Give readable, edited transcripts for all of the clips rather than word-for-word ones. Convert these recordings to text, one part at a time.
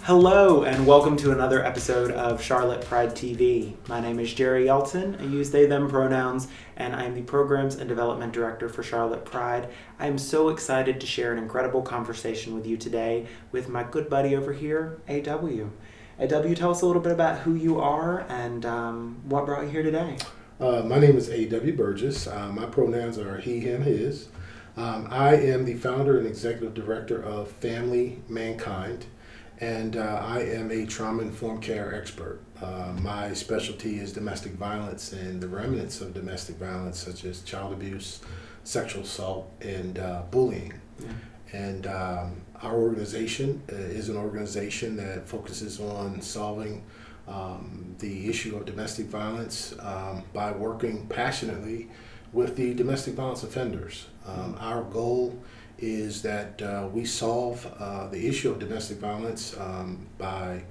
Hello and welcome to another episode of Charlotte Pride TV. My name is Jerry Yelton. I use they, them pronouns, and I am the Programs and Development Director for Charlotte Pride. I am so excited to share an incredible conversation with you today with my good buddy over here, AW. AW, tell us a little bit about who you are and what brought you here today. My name is A.W. Burgess. My pronouns are he, him, his. I am the founder and executive director of Family Mankind, and I am a trauma-informed care expert. My specialty is domestic violence and the remnants of domestic violence, such as child abuse, sexual assault, and bullying. Yeah. And our organization is an organization that focuses on solving the issue of domestic violence by working passionately with the domestic violence offenders. Our goal is that we solve the issue of domestic violence by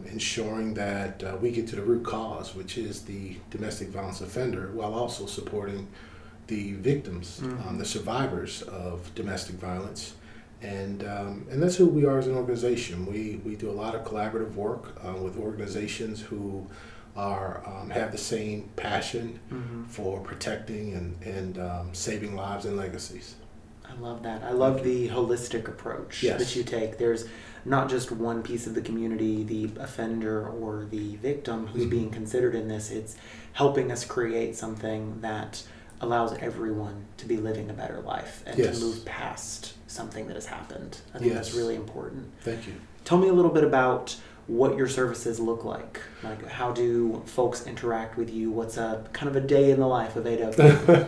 ensuring that we get to the root cause, which is the domestic violence offender, while also supporting the victims, the survivors of domestic violence. And that's who we are as an organization. We do a lot of collaborative work with organizations who have the same passion for protecting and saving lives and legacies. I love that. I love the holistic approach that you take. There's not just one piece of the community, the offender or the victim who's being considered in this. It's helping us create something that allows everyone to be living a better life and to move past something that has happened. I think that's really important. Thank you. Tell me a little bit about what your services look like. Like, how do folks interact with you? What's a kind of a day in the life of AW?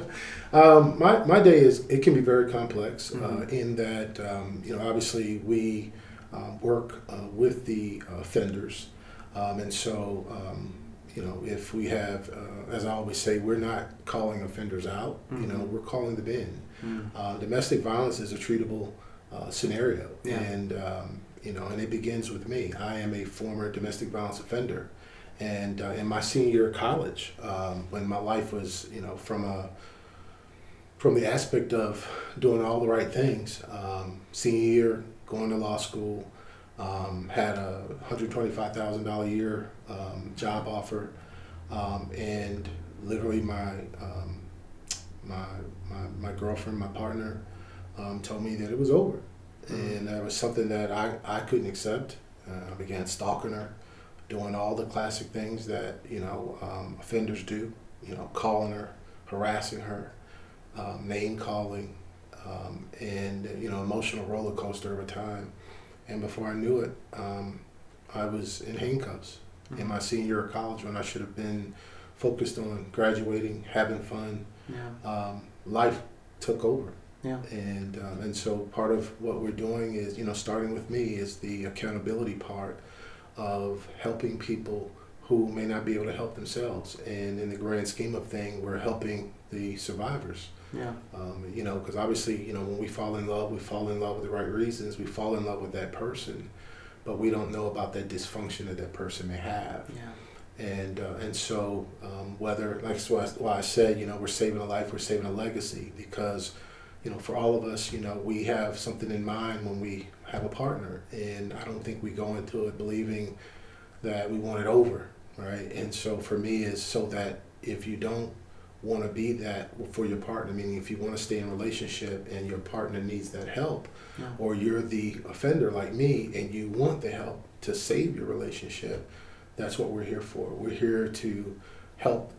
My day it can be very complex in that obviously we work with the offenders, and so if we have, as I always say, we're not calling offenders out. We're calling them in. Domestic violence is a treatable scenario, and and it begins with me. I am a former domestic violence offender, and in my senior year of college, when my life was, from the aspect of doing all the right things, senior year, going to law school, had a $125,000 a year job offer, and literally my girlfriend, my partner, told me that it was over. And that was something that I couldn't accept. I began stalking her, doing all the classic things that offenders do. Calling her, harassing her, name calling, and emotional roller coaster over time. And before I knew it, I was in handcuffs in my senior year of college when I should have been focused on graduating, having fun. Life took over. And so part of what we're doing is, starting with me, is the accountability part of helping people who may not be able to help themselves. And in the grand scheme of things, we're helping the survivors. Because obviously, when we fall in love with the right reasons. We fall in love with that person, but we don't know about that dysfunction that that person may have. And so whether, that's why I said, we're saving a life, we're saving a legacy, because for all of us, we have something in mind when we have a partner, and I don't think we go into it believing that we want it over, right? And so for me is so that if you don't want to be that for your partner, meaning if you want to stay in a relationship and your partner needs that help, or you're the offender like me and you want the help to save your relationship, that's what we're here for. We're here to help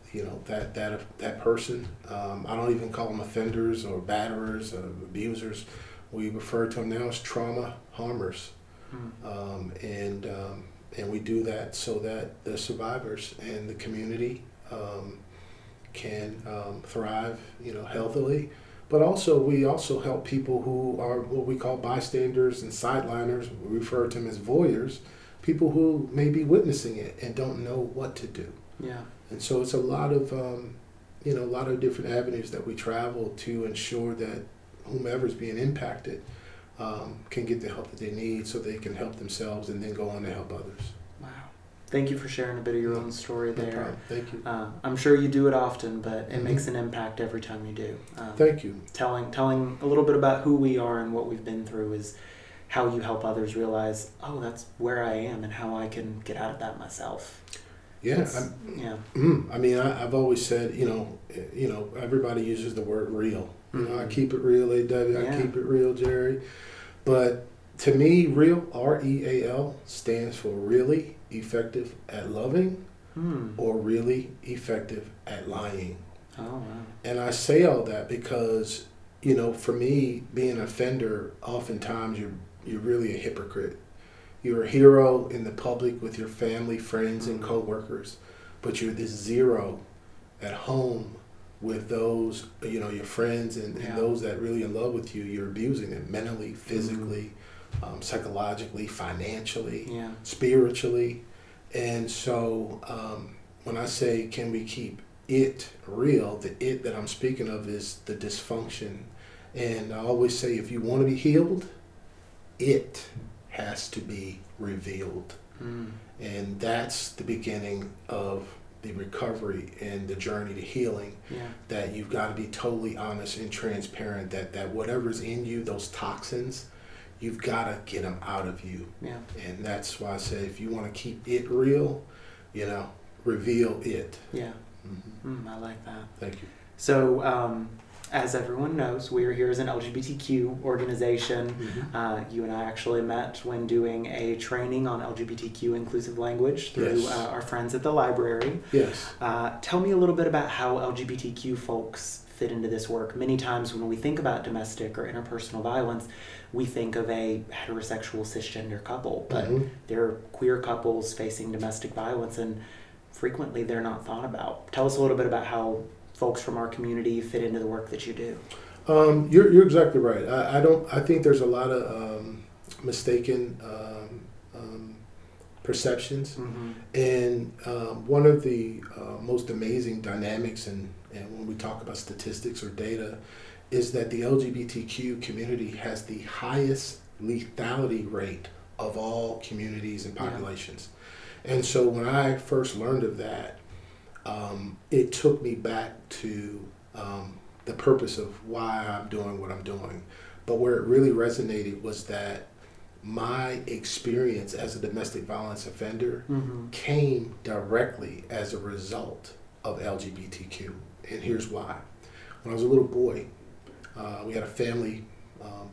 that person. I don't even call them offenders or batterers or abusers. We refer to them now as trauma harmers, and we do that so that the survivors and the community can thrive, healthily. But also we also help people who are what we call bystanders and sideliners. We refer to them as voyeurs, people who may be witnessing it and don't know what to do. And so it's a lot of different avenues that we travel to ensure that whomever's being impacted can get the help that they need so they can help themselves and then go on to help others. Wow. Thank you for sharing a bit of your own story there. No problem. Thank you. I'm sure you do it often, but it makes an impact every time you do. Thank you. Telling a little bit about who we are and what we've been through how you help others realize, oh, that's where I am and how I can get out of that myself. Yeah, yeah. I mean, I've always said, everybody uses the word real. I keep it real, A.W. I keep it real, Jerry. But to me, real, R-E-A-L, stands for really effective at loving or really effective at lying. Oh, wow. And I say all that because, for me, being an offender, oftentimes you're really a hypocrite. You're a hero in the public with your family, friends, and coworkers, but you're this zero at home with those, your friends and those that really in love with you. You're abusing them mentally, physically, psychologically, financially, spiritually. And so when I say, can we keep it real, the it that I'm speaking of is the dysfunction. And I always say, if you want to be healed, it has to be revealed. And that's the beginning of the recovery and the journey to healing. That you've got to be totally honest and transparent, that whatever's in you, those toxins, you've got to get them out of you. And that's why I say, if you want to keep it real, reveal it. I like that. Thank you. So as everyone knows, we are here as an LGBTQ organization. You and I actually met when doing a training on LGBTQ inclusive language through our friends at the library. Tell me a little bit about how LGBTQ folks fit into this work. Many times when we think about domestic or interpersonal violence, we think of a heterosexual cisgender couple, but there are queer couples facing domestic violence, and frequently they're not thought about. Tell us a little bit about how folks from our community fit into the work that you do. You're exactly right. I think there's a lot of mistaken perceptions, and one of the most amazing dynamics, and when we talk about statistics or data, is that the LGBTQ community has the highest lethality rate of all communities and populations. And so when I first learned of that, it took me back to the purpose of why I'm doing what I'm doing. But where it really resonated was that my experience as a domestic violence offender came directly as a result of LGBTQ. And here's why. When I was a little boy, we had a family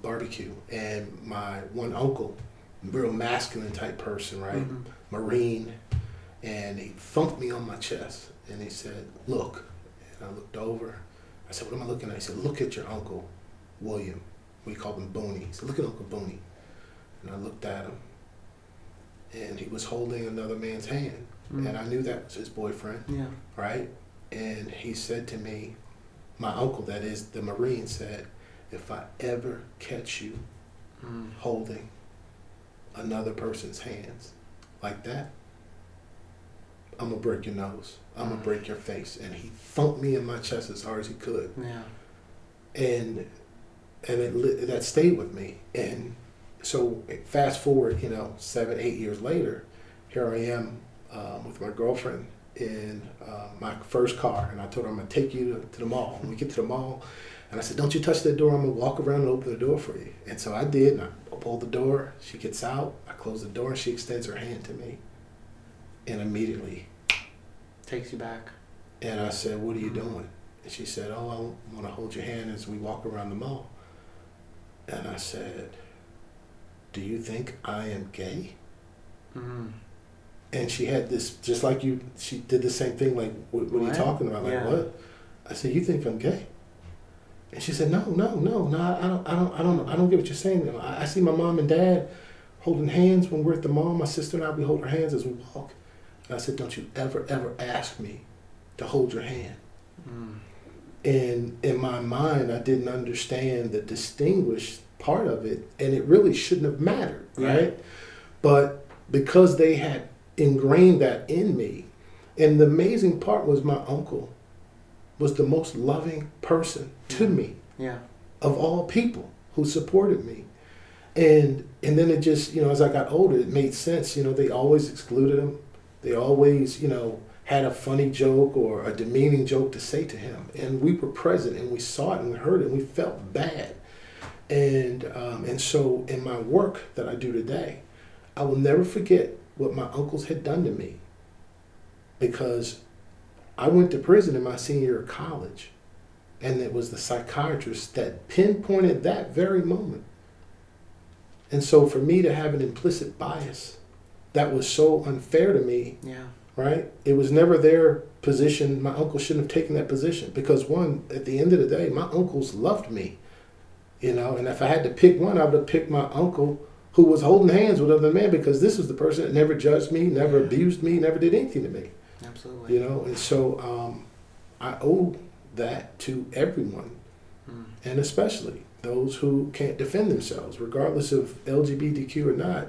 barbecue, and my one uncle, real masculine type person, right? Marine, and he thumped me on my chest and he said, "Look." And I looked over. I said, "What am I looking at?" He said, "Look at your uncle, William." We called him Booney. He said, "Look at Uncle Booney." And I looked at him, and he was holding another man's hand. And I knew that was his boyfriend, right? And he said to me, my uncle, that is the Marine, said, "If I ever catch you holding another person's hands like that, I'm gonna break your nose. I'm gonna break your face." And he thumped me in my chest as hard as he could. And that stayed with me. And so fast forward, 7, 8 years later, here I am with my girlfriend in my first car, and I told her, "I'm gonna take you to the mall." When we get to the mall, and I said, "Don't you touch that door. I'm gonna walk around and open the door for you." And so I did, and I pulled the door. She gets out. I close the door, and she extends her hand to me, and immediately takes you back. And I said, "What are you doing?" And she said, "Oh, I want to hold your hand as we walk around the mall." And I said, "Do you think I am gay?" And she had this, just like you, she did the same thing, like, what are you talking about? Like, what? I said, "You think I'm gay?" And she said, no, I don't get what you're saying. I see my mom and dad holding hands when we're at the mall. My sister and I, we hold our hands as we walk. And I said, "Don't you ever ask me to hold your hand." And in my mind, I didn't understand the distinguished part of it, and it really shouldn't have mattered, right? But because they had ingrained that in me, and the amazing part was my uncle was the most loving person to me of all people who supported me. And then it just, as I got older, it made sense. They always excluded him. They always, had a funny joke or a demeaning joke to say to him. And we were present, and we saw it, and we heard it, and we felt bad. And so in my work that I do today, I will never forget what my uncles had done to me, because I went to prison in my senior year of college, and it was the psychiatrist that pinpointed that very moment. And so for me to have an implicit bias that was so unfair to me, Yeah. right? It was never their position. My uncle shouldn't have taken that position because, one, at the end of the day, my uncles loved me, and if I had to pick one, I would have picked my uncle who was holding hands with other men, because this was the person that never judged me, never abused me, never did anything to me. Absolutely. And so I owe that to everyone, and especially those who can't defend themselves, regardless of LGBTQ or not.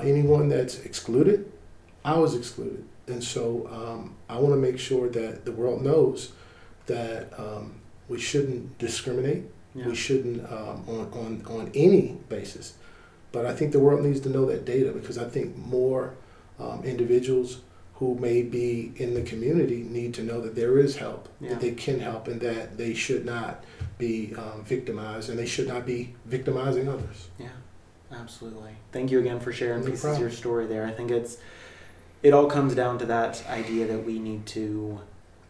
Anyone that's excluded, I was excluded. And so I want to make sure that the world knows that we shouldn't discriminate. Yeah. We shouldn't on any basis. But I think the world needs to know that data, because I think more individuals who may be in the community need to know that there is help, that they can help, and that they should not be victimized, and they should not be victimizing others. Yeah, absolutely. Thank you again for sharing No pieces problem. of your story there. I think it all comes down to that idea that we need to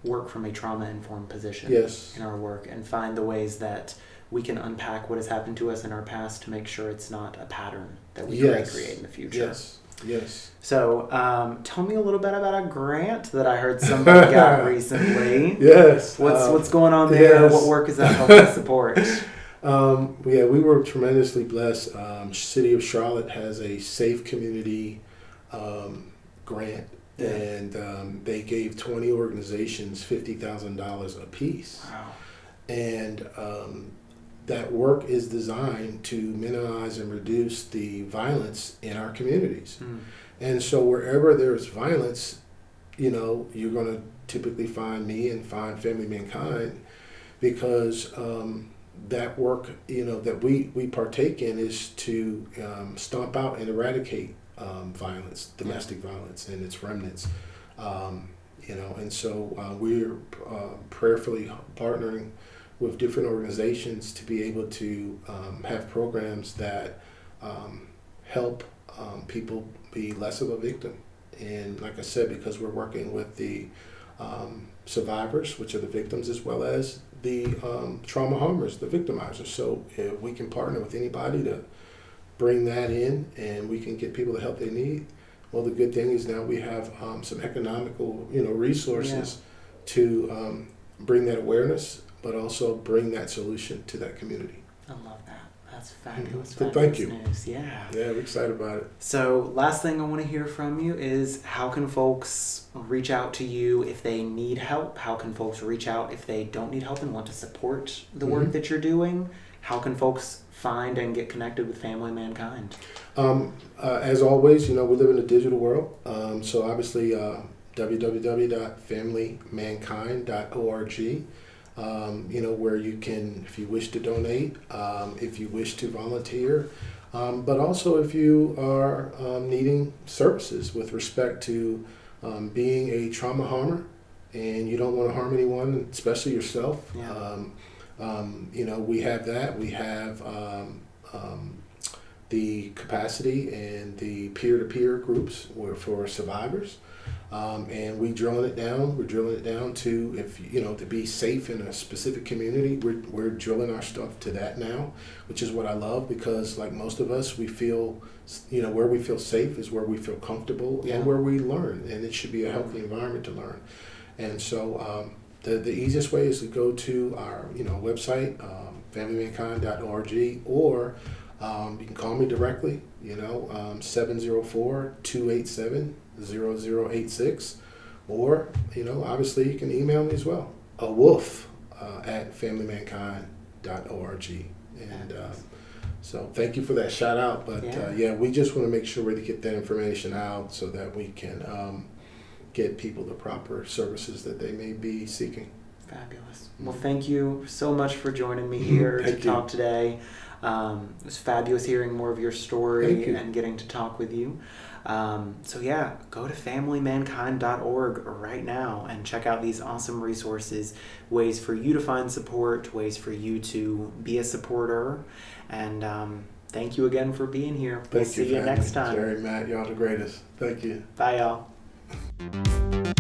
work from a trauma-informed position Yes. in our work and find the ways that we can unpack what has happened to us in our past to make sure it's not a pattern that we create in the future. Yes. Yes. So tell me a little bit about a grant that I heard somebody got recently. Yes. What's going on there? Yes. What work is that helping support? We were tremendously blessed. City of Charlotte has a Safe Community grant, and they gave 20 organizations $50,000 apiece. Wow. And that work is designed to minimize and reduce the violence in our communities. And so wherever there's violence, you're going to typically find me and find Family Mankind, because that work, that we partake in is to stomp out and eradicate violence, domestic violence, and its remnants. And so we're prayerfully partnering with different organizations to be able to have programs that help people be less of a victim. And like I said, because we're working with the survivors, which are the victims, as well as the trauma harmers, the victimizers. So if we can partner with anybody to bring that in, and we can get people the help they need. Well, the good thing is now we have some economical, resources to bring that awareness, but also bring that solution to that community. I love that. That's fabulous. So Fabulous thank you. news. Yeah. Yeah, we're excited about it. So last thing I want to hear from you is, how can folks reach out to you if they need help? How can folks reach out if they don't need help and want to support the work that you're doing? How can folks find and get connected with Family Mankind? As always, we live in a digital world. So obviously, www.familymankind.org. Where you can, if you wish to donate, if you wish to volunteer, but also if you are needing services with respect to being a trauma harmer, and you don't want to harm anyone, especially yourself. Yeah. We have that. We have the capacity and the peer-to-peer groups for survivors. And we're drilling it down to, to be safe in a specific community. We're drilling our stuff to that now, which is what I love, because like most of us, we feel, where we feel safe is where we feel comfortable and where we learn, and it should be a healthy environment to learn. And so the easiest way is to go to our website, familymankind.org, or you can call me directly, 704-287-0086, or, obviously you can email me as well, at familymankind.org. And so thank you for that shout out. But we just want to make sure we get that information out so that we can get people the proper services that they may be seeking. Fabulous. Well, thank you so much for joining me here to talk today. It was fabulous hearing more of your story and getting to talk with you. So yeah, go to familymankind.org right now and check out these awesome resources, ways for you to find support, ways for you to be a supporter. And thank you again for being here. We'll see you next time. Jerry, Matt, y'all the greatest. Thank you. Bye, y'all.